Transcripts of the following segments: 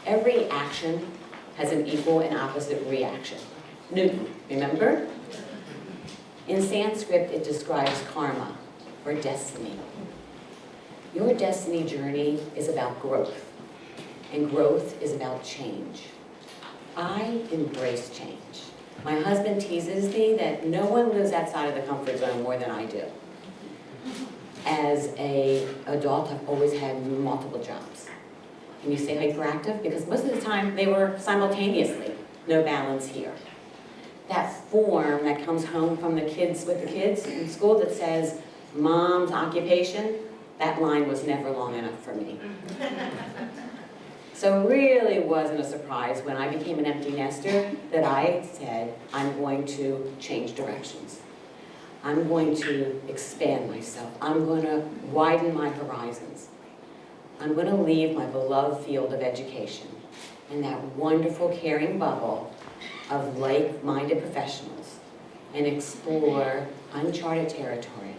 Every action has an equal and opposite reaction. Newton, remember? In Sanskrit, it describes karma, or destiny. Your destiny journey is about growth, and growth is about change. I embrace change. My husband teases me that no one lives outside of the comfort zone more than I do. As an adult, I've always had multiple jobs. Can you say hyperactive? Because most of the time they were simultaneously. No balance here. That form that comes home from the kids with the kids in school that says, mom's occupation, that line was never long enough for me. So it really wasn't a surprise when I became an empty nester that I said, I'm going to change directions. I'm going to expand myself. I'm going to widen my horizons. I'm going to leave my beloved field of education and that wonderful caring bubble of like-minded professionals and explore uncharted territory,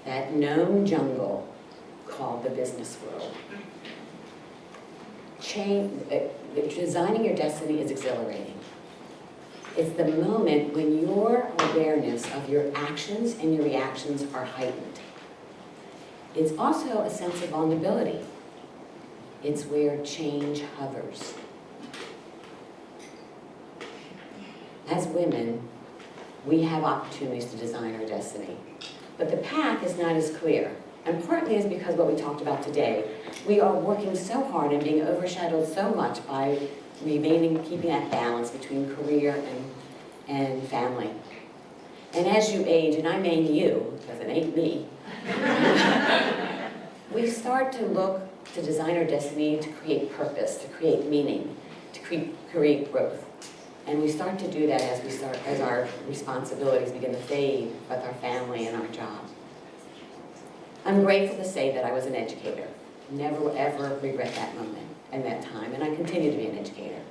that known jungle called the business world. Designing your destiny is exhilarating. It's the moment when your awareness of your actions and your reactions are heightened. It's also a sense of vulnerability. It's where change hovers. As women, we have opportunities to design our destiny, but the path is not as clear. And partly is because what we talked about today. We are working so hard and being overshadowed so much by keeping that balance between career and family. And as you age, and I mean you, because it ain't me, we start to look to design our destiny to create purpose, to create meaning, to create growth. And we start to do that as our responsibilities begin to fade with our family and our job. I'm grateful to say that I was an educator. Never ever regret that moment and that time, and I continue to be an educator.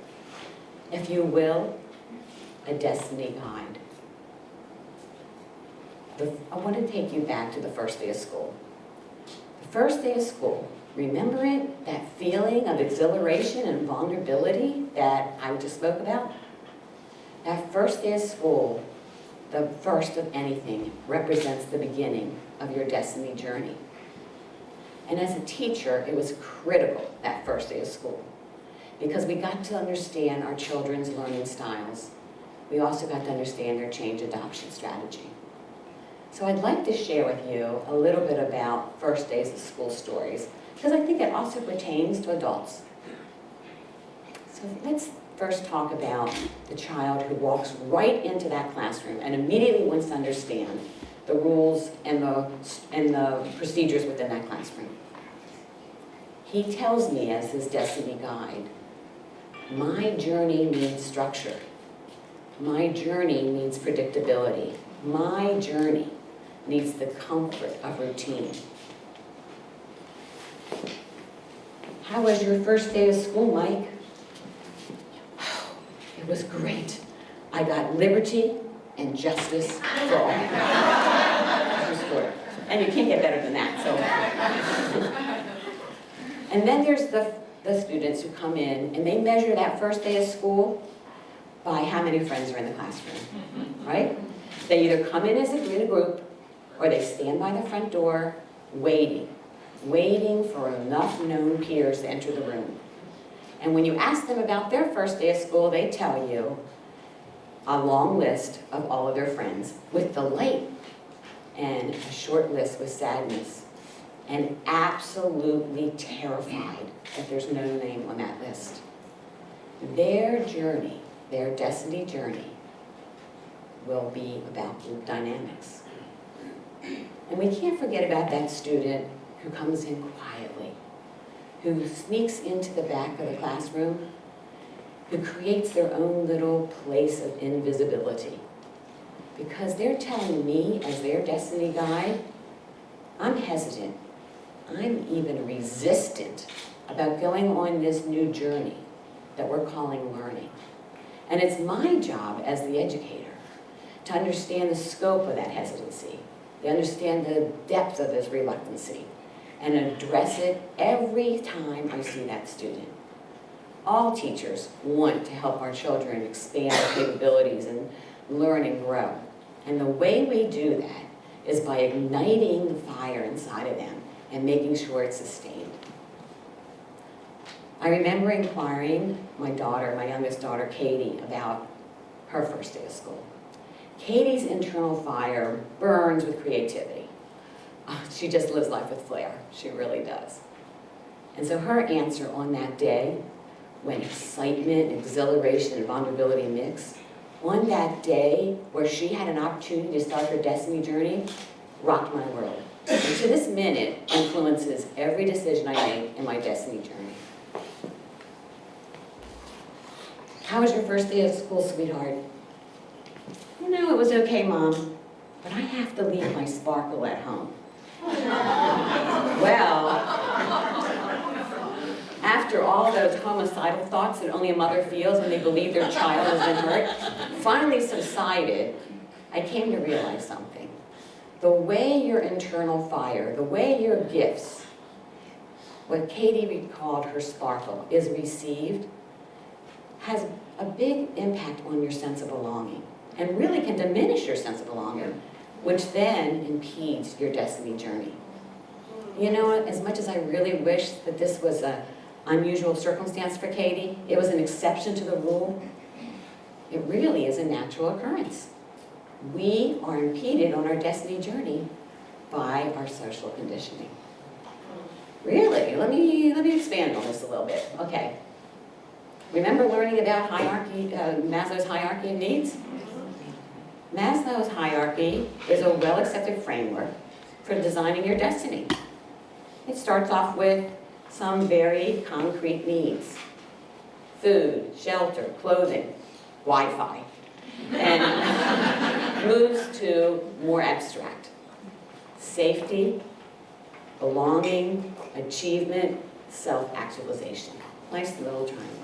If you will, a destiny guide. I want to take you back to the first day of school. The first day of school, remember it? That feeling of exhilaration and vulnerability that I just spoke about? That first day of school, the first of anything, represents the beginning of your destiny journey. And as a teacher, it was critical, that first day of school, because we got to understand our children's learning styles. We also got to understand their change adoption strategy. So I'd like to share with you a little bit about first days of school stories, because I think it also pertains to adults. So let's first talk about the child who walks right into that classroom and immediately wants to understand the rules and the procedures within that classroom. He tells me as his destiny guide, my journey needs structure. My journey needs predictability. My journey needs the comfort of routine. How was your first day of school, Mike? It was great. I got liberty and justice for all. And you can't get better than that. So. And then there's the students who come in and they measure that first day of school by how many friends are in the classroom, right? They either come in as a group or they stand by the front door waiting for enough known peers to enter the room. And when you ask them about their first day of school, they tell you a long list of all of their friends with delight and a short list with sadness and absolutely terrified that there's no name on that list. Their journey, their destiny journey, will be about group dynamics. And we can't forget about that student who comes in quietly, who sneaks into the back of the classroom, who creates their own little place of invisibility. Because they're telling me, as their destiny guide, I'm hesitant, I'm even resistant about going on this new journey that we're calling learning. And it's my job as the educator to understand the scope of that hesitancy, to understand the depth of this reluctancy, and address it every time I see that student. All teachers want to help our children expand their capabilities and learn and grow. And the way we do that is by igniting the fire inside of them and making sure it's sustained. I remember inquiring my youngest daughter, Katie, about her first day of school. Katie's internal fire burns with creativity. She just lives life with flair. She really does. And so her answer on that day, when excitement, exhilaration, and vulnerability mix, on that day where she had an opportunity to start her destiny journey, rocked my world. And to this minute, influences every decision I make in my destiny journey. How was your first day of school, sweetheart? You know, it was okay, Mom, but I have to leave my sparkle at home. Well, after all those homicidal thoughts that only a mother feels when they believe their child has been hurt finally subsided, I came to realize something. The way your internal fire, the way your gifts, what Katie called her sparkle, is received, has a big impact on your sense of belonging and really can diminish your sense of belonging, which then impedes your destiny journey. You know, as much as I really wish that this was an unusual circumstance for Katie, it was an exception to the rule, it really is a natural occurrence. We are impeded on our destiny journey by our social conditioning. Really, let me expand on this a little bit. Okay. Remember learning about Maslow's hierarchy of needs? Maslow's hierarchy is a well-accepted framework for designing your destiny. It starts off with some very concrete needs: food, shelter, clothing, Wi-Fi, and moves to more abstract: safety, belonging, achievement, self-actualization. Nice little triangle.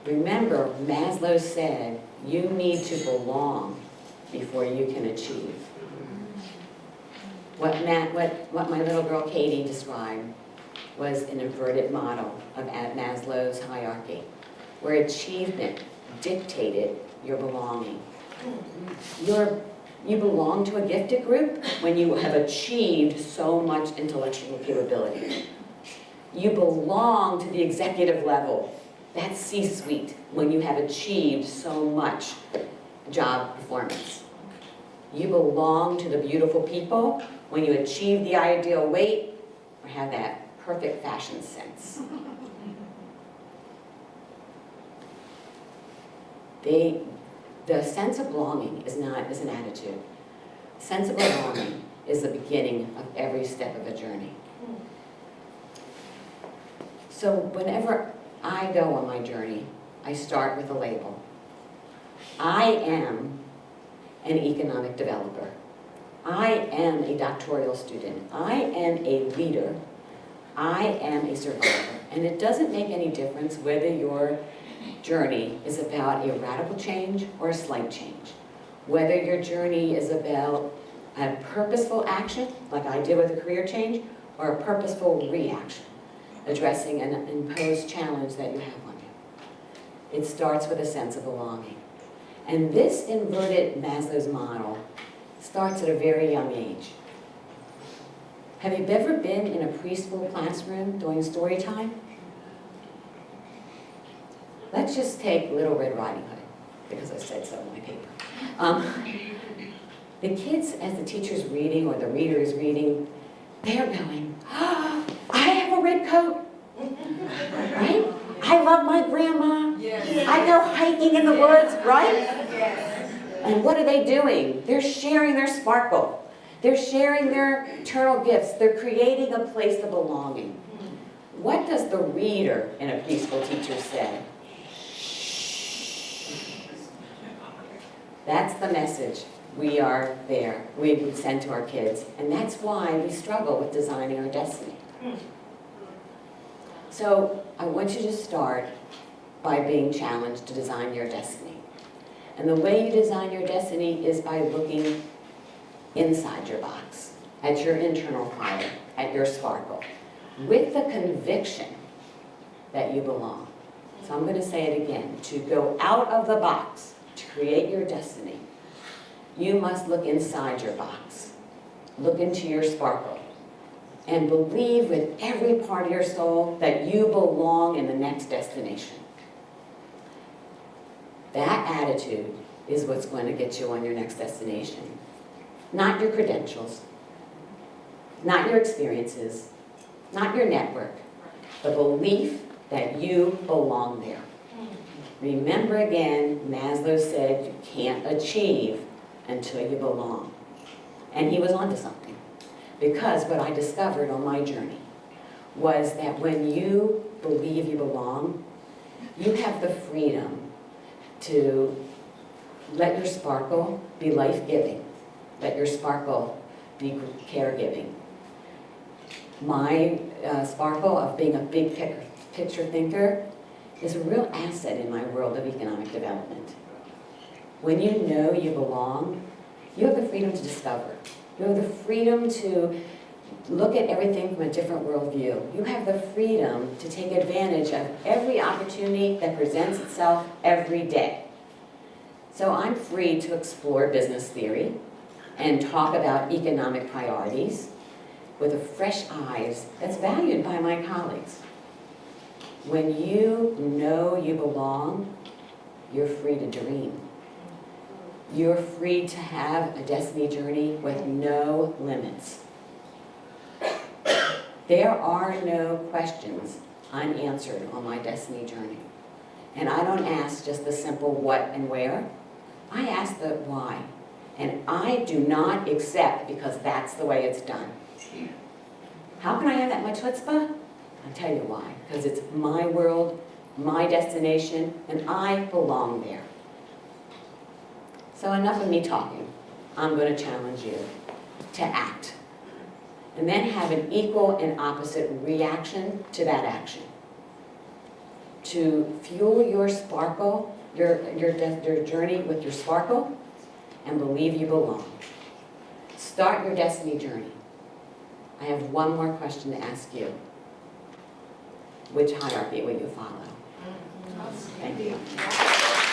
Remember, Maslow said you need to belong before you can achieve. What my little girl Katie described was an inverted model of Maslow's hierarchy, where achievement dictated your belonging. You belong to a gifted group when you have achieved so much intellectual capability. You belong to the executive level. That's C-suite, when you have achieved so much job performance. You belong to the beautiful people when you achieve the ideal weight or have that perfect fashion sense. The sense of belonging is an attitude. Sense of belonging is the beginning of every step of a journey. So whenever I go on my journey, I start with a label. I am an economic developer. I am a doctoral student. I am a leader. I am a survivor. And it doesn't make any difference whether your journey is about a radical change or a slight change. Whether your journey is about a purposeful action, like I did with a career change, or a purposeful reaction, addressing an imposed challenge that you have on you. It starts with a sense of belonging. And this inverted Maslow's model starts at a very young age. Have you ever been in a preschool classroom doing story time? Let's just take Little Red Riding Hood, because I said so in my paper. The kids, as the teacher's reading or the reader is reading, they're going, "Oh, I have a red coat." Right? I love my grandma. Yes. I go hiking in the woods, right? Yes. And what are they doing? They're sharing their sparkle. They're sharing their internal gifts. They're creating a place of belonging. What does the reader in a preschool teacher say? That's the message we are there. We send to our kids. And that's why we struggle with designing our destiny. So I want you to start by being challenged to design your destiny. And the way you design your destiny is by looking inside your box, at your internal fire, at your sparkle, with the conviction that you belong. So I'm going to say it again. To go out of the box, to create your destiny, you must look inside your box. Look into your sparkle. And believe with every part of your soul that you belong in the next destination. That attitude is what's going to get you on your next destination. Not your credentials, not your experiences, not your network, the belief that you belong there. Remember again, Maslow said you can't achieve until you belong. And he was onto something. Because what I discovered on my journey was that when you believe you belong, you have the freedom to let your sparkle be life-giving. Let your sparkle be caregiving. My sparkle of being a big picture thinker is a real asset in my world of economic development. When you know you belong, you have the freedom to discover. You have the freedom to look at everything from a different worldview. You have the freedom to take advantage of every opportunity that presents itself every day. So I'm free to explore business theory and talk about economic priorities with a fresh eyes that's valued by my colleagues. When you know you belong, you're free to dream. You're free to have a destiny journey with no limits. There are no questions unanswered on my destiny journey. And I don't ask just the simple what and where. I ask the why. And I do not accept because that's the way it's done. How can I have that much chutzpah? I'll tell you why. Because it's my world, my destination, and I belong there. So enough of me talking. I'm going to challenge you to act. And then have an equal and opposite reaction to that action. To fuel your sparkle, your journey with your sparkle, and believe you belong. Start your destiny journey. I have one more question to ask you. Which hierarchy will you follow? Thank you.